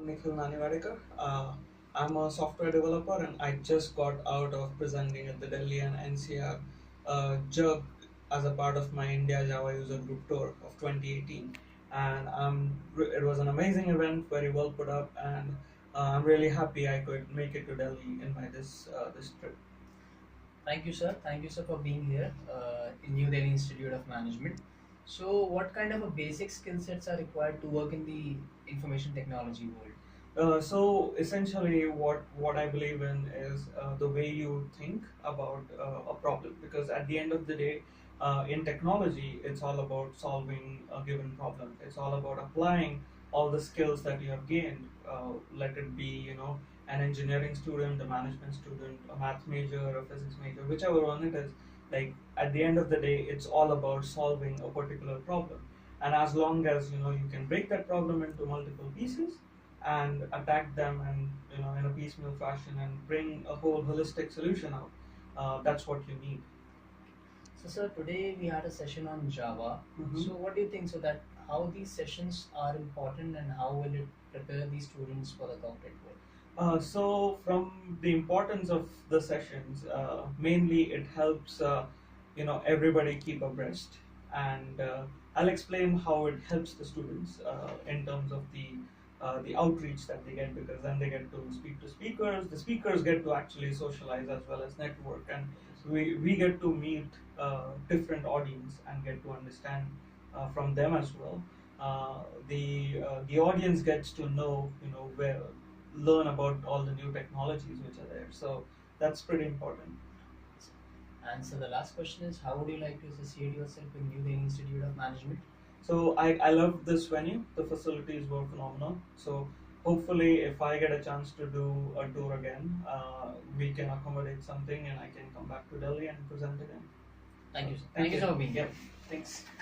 Nikhil Naivadekar. I'm a software developer and I just got out of presenting at the Delhi and NCR JUG as a part of my India Java User Group Tour of 2018. And it was an amazing event, very well put up, and I'm really happy I could make it to Delhi in this trip. Thank you, sir. Thank you, sir, for being here in New Delhi Institute of Management. So, what kind of a basic skill sets are required to work in the information technology world? So essentially, what I believe in is the way you think about a problem. Because at the end of the day, in technology, it's all about solving a given problem. It's all about applying all the skills that you have gained. Let it be, an engineering student, a management student, a math major, a physics major, whichever one it is. Like at the end of the day, it's all about solving a particular problem. And as long as you can break that problem into multiple pieces and attack them and in a piecemeal fashion and bring a whole holistic solution out, that's what you need. So, sir, today we had a session on Java. Mhm. So, what do you think? So that how these sessions are important and how will it prepare the students for the corporate world? So from the importance of the sessions, mainly it helps everybody keep abreast, and I'll explain how it helps the students in terms of the outreach that they get, because then they get to speak to speakers. The speakers get to actually socialize as well as network, and we get to meet different audience and get to understand from them as well. The audience gets to know where learn about all the new technologies which are there. So that's pretty important. And so, the last question is how would you like to associate yourself with New Delhi Institute of Management? So I love this venue. The facilities were phenomenal. So hopefully, if I get a chance to do a tour again, we can accommodate something and I can come back to Delhi and present again. Thank you, sir. Thank Thank you you. for being here. Yep. Thanks.